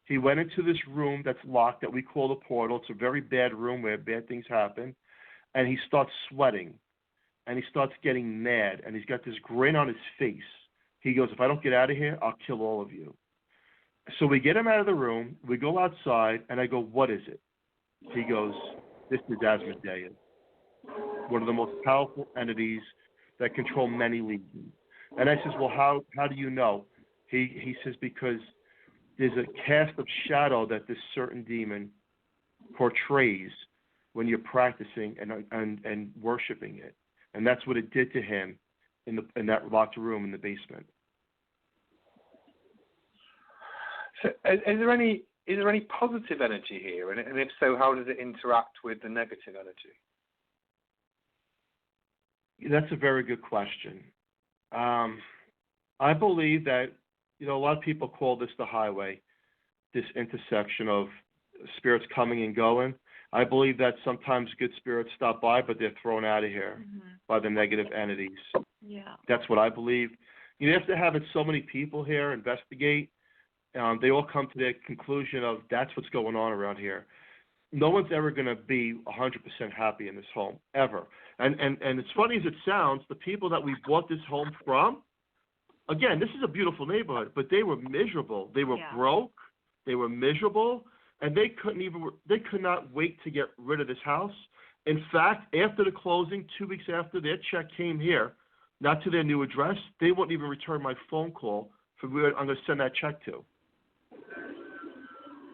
He went into this room that's locked that we call the portal. It's a very bad room where bad things happen. And he starts sweating. And he starts getting mad. And he's got this grin on his face. He goes, if I don't get out of here, I'll kill all of you. So we get him out of the room. We go outside. And I go, what is it? He goes, this is Asmodeus, one of the most powerful entities that control many legions. And I says, well, how do you know? He says, because there's a cast of shadow that this certain demon portrays when you're practicing and worshiping it. And that's what it did to him in that locked room in the basement. So is there any positive energy here? And if so, how does it interact with the negative energy? That's a very good question. I believe that, a lot of people call this the highway, this intersection of spirits coming and going. I believe that sometimes good spirits stop by, but they're thrown out of here by the negative entities. Yeah. That's what I believe. After having so many people here investigate, they all come to the conclusion of that's what's going on around here. No one's ever going to be 100% happy in this home, ever. And as funny as it sounds, the people that we bought this home from, again, this is a beautiful neighborhood, but they were miserable. They were broke. They were miserable, and they could not wait to get rid of this house. In fact, after the closing, 2 weeks after, their check came here, not to their new address. They wouldn't even return my phone call for where I'm going to send that check to.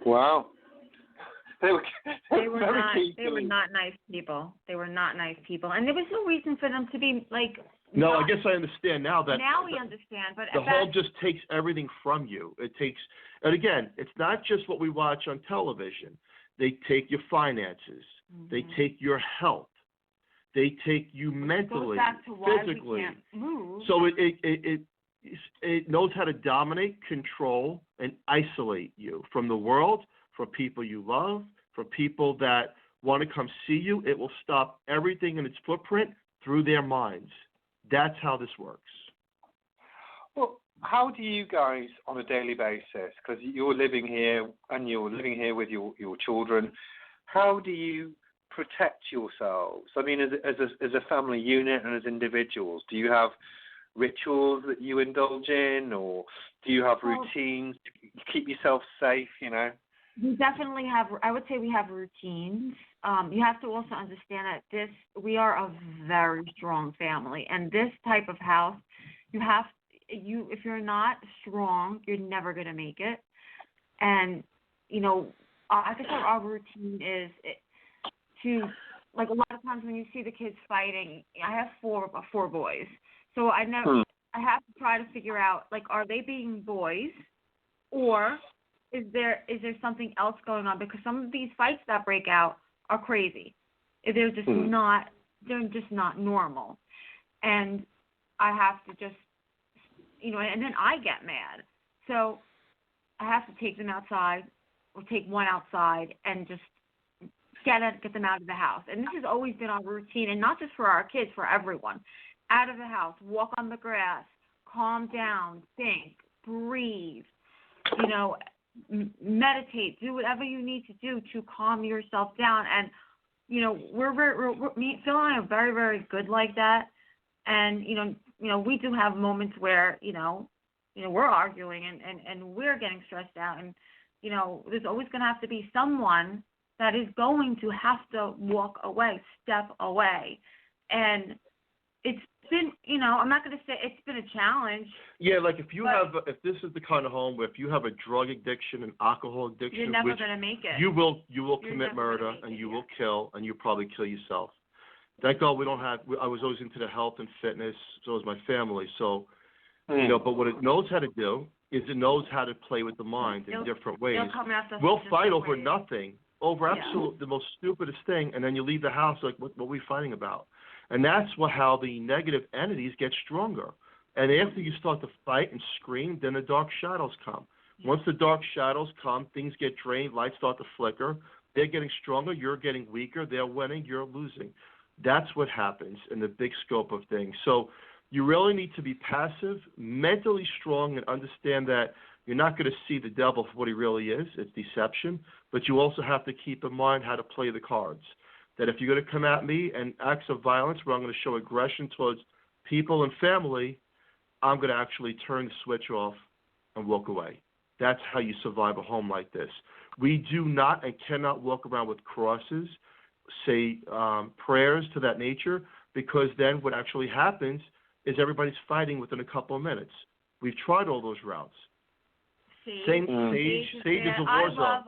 Wow. They were not nice people. They were not nice people. And there was no reason for them to be like... No, I guess I understand now that... Now we understand, but... The home just takes everything from you. It takes... And again, it's not just what we watch on television. They take your finances. They take your health. They take you mentally, it goes back to why physically. We can't move. So it knows how to dominate, control, and isolate you from the world, from people you love, from people that want to come see you. It will stop everything in its footprint through their minds. That's how this works. Well, how do you guys, on a daily basis, because you're living here and you're living here with your children, how do you protect yourselves? I mean, as a family unit and as individuals, do you have rituals that you indulge in, or do you have routines to keep yourself safe, We definitely have, I would say we have routines. You have to also understand that we are a very strong family, and this type of house, if you're not strong, you're never going to make it. And, I think our routine is to, like, a lot of times when you see the kids fighting, I have four boys. So I have to try to figure out, like, are they being boys, or is there something else going on? Because some of these fights that break out are crazy. They're just not normal. And I have to just, and then I get mad. So I have to take them outside, or take one outside, and just get them out of the house. And this has always been our routine, and not just for our kids, for everyone. Out of the house, walk on the grass, calm down, think, breathe, meditate, do whatever you need to do to calm yourself down. And, me, Phil and I are very, very good like that. And, we do have moments where, we're arguing and we're getting stressed out. And, there's always going to have to be someone that is going to have to walk away, step away. And it's been, I'm not going to say it's been a challenge. Yeah, like if this is the kind of home where if you have a drug addiction, an alcohol addiction, you're never going to make it. You will commit murder and you will kill and you probably kill yourself. Thank God we don't have. I was always into the health and fitness. So was my family. So, but what it knows how to do is it knows how to play with the mind in different ways. We'll fight over nothing, over absolute the most stupidest thing, and then you leave the house like, what are we fighting about? And that's how the negative entities get stronger. And after you start to fight and scream, then the dark shadows come. Once the dark shadows come, things get drained, lights start to flicker. They're getting stronger, you're getting weaker, they're winning, you're losing. That's what happens in the big scope of things. So you really need to be passive, mentally strong, and understand that you're not going to see the devil for what he really is. It's deception. But you also have to keep in mind how to play the cards. That if you're going to come at me and acts of violence where I'm going to show aggression towards people and family, I'm going to actually turn the switch off and walk away. That's how you survive a home like this. We do not and cannot walk around with crosses, say prayers to that nature, because then what actually happens is everybody's fighting within a couple of minutes. We've tried all those routes. Sage is a war zone.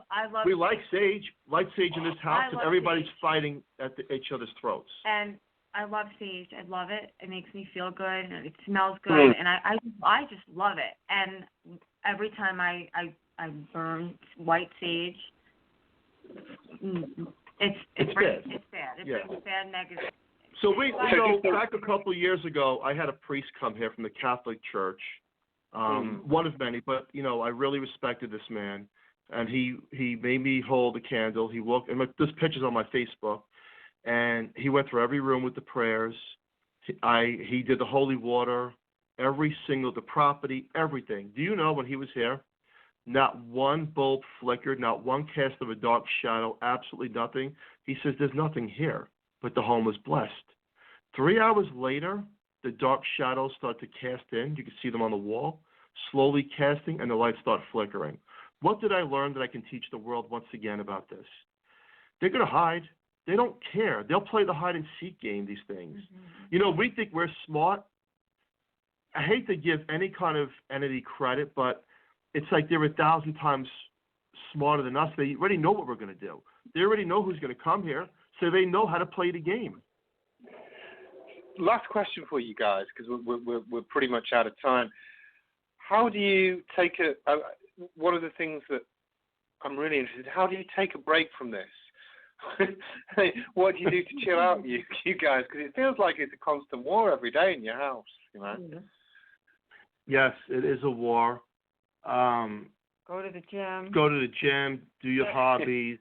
We like sage in this house, and everybody's fighting at each other's throats. And I love sage. I love it. It makes me feel good, and it smells good, and I just love it. And every time I burn white sage, it's bad. It's bad. It brings bad negative. So back a couple of years ago, I had a priest come here from the Catholic Church. One of many, but I really respected this man, and he made me hold a candle. He walked, and there's pictures on my Facebook, and he went through every room with the prayers. He did the holy water, the property, everything. Do you know when he was here, not one bulb flickered, not one cast of a dark shadow, absolutely nothing. He says there's nothing here, but the home was blessed. 3 hours later, the dark shadows start to cast in. You can see them on the wall, slowly casting, and the lights start flickering. What did I learn that I can teach the world once again about this? They're going to hide. They don't care. They'll play the hide-and-seek game, these things. Mm-hmm. We think we're smart. I hate to give any kind of entity credit, but it's like they're 1,000 times smarter than us. They already know what we're going to do. They already know who's going to come here, so they know how to play the game. Last question for you guys, because we're pretty much out of time. How do you take one of the things that I'm really interested in, how do you take a break from this? What do you do to chill out, you guys? Because it feels like it's a constant war every day in your house, Yes, it is a war. Go to the gym. Do your hobbies.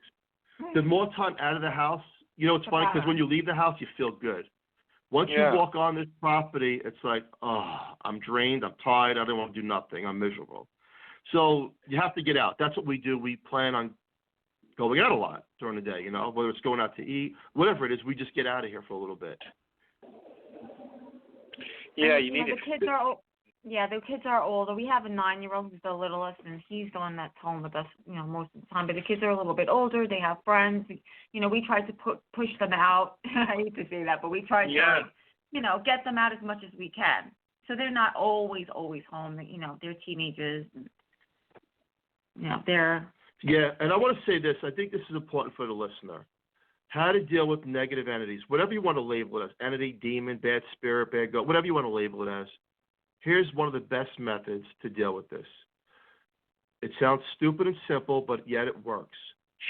There's more time out of the house. It's funny because when you leave the house, you feel good. Once you walk on this property, it's like, I'm drained, I'm tired, I don't want to do nothing, I'm miserable. So you have to get out. That's what we do. We plan on going out a lot during the day, whether it's going out to eat, whatever it is, we just get out of here for a little bit. Yeah, you need it. The kids are older. We have a 9-year-old who's the littlest, and he's the one that's home with us, most of the time. But the kids are a little bit older. They have friends. We try to push them out. I hate to say that, but we try to, get them out as much as we can. So they're not always home. They're teenagers. They're. Yeah, and I want to say this. I think this is important for the listener. How to deal with negative entities, whatever you want to label it as, entity, demon, bad spirit, bad goat, whatever you want to label it as. Here's one of the best methods to deal with this. It sounds stupid and simple, but yet it works.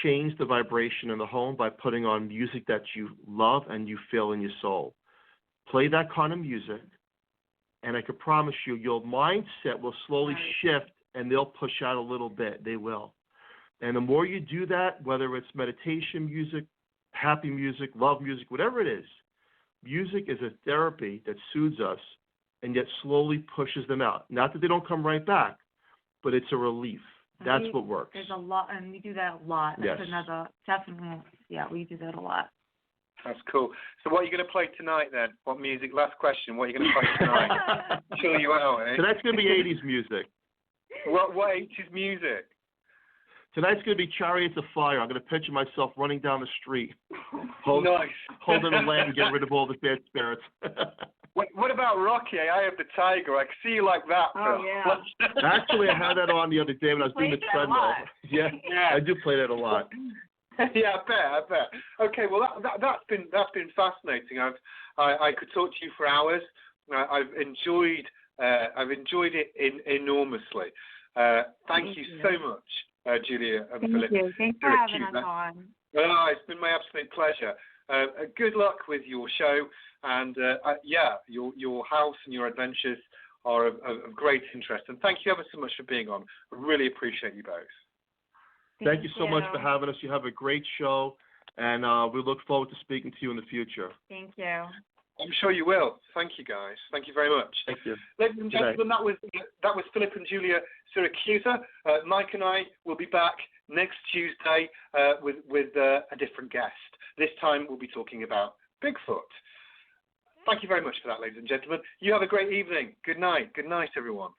Change the vibration in the home by putting on music that you love and you feel in your soul. Play that kind of music, and I can promise you, your mindset will slowly shift, and they'll push out a little bit. They will. And the more you do that, whether it's meditation music, happy music, love music, whatever it is, music is a therapy that soothes us and yet slowly pushes them out. Not that they don't come right back, but it's a relief. That's what works. There's a lot, and we do that a lot. That's another, definitely, we do that a lot. That's cool. So what are you going to play tonight then? What music? Last question. What are you going to play tonight? Chill you out, eh? Tonight's going to be 80s music. What 80s music? Tonight's going to be Chariots of Fire. I'm going to picture myself running down the street, Nice. holding a lamp and getting rid of all the bad spirits. What about Rocky? Eye of the Tiger. I can see you like that. Oh, Phil. yeah. Actually, I had that on the other day when I was doing the treadmill. Yeah, I do play that a lot. Yeah, I bet. Okay, well that's been fascinating. I could talk to you for hours. I've enjoyed it enormously. Thank you so much, Julia and Philip. Thank you. Thanks for having us on. It's been my absolute pleasure. Good luck with your show, and your house and your adventures are of great interest. And thank you ever so much for being on. I really appreciate you both. Thank you so much for having us. You have a great show, and we look forward to speaking to you in the future. Thank you. I'm sure you will. Thank you, guys. Thank you very much. Thank you. Ladies and gentlemen, that was Philip and Julia Siracusa. Mike and I will be back next Tuesday with a different guest. This time we'll be talking about Bigfoot. Thank you very much for that, ladies and gentlemen. You have a great evening. Good night. Good night, everyone.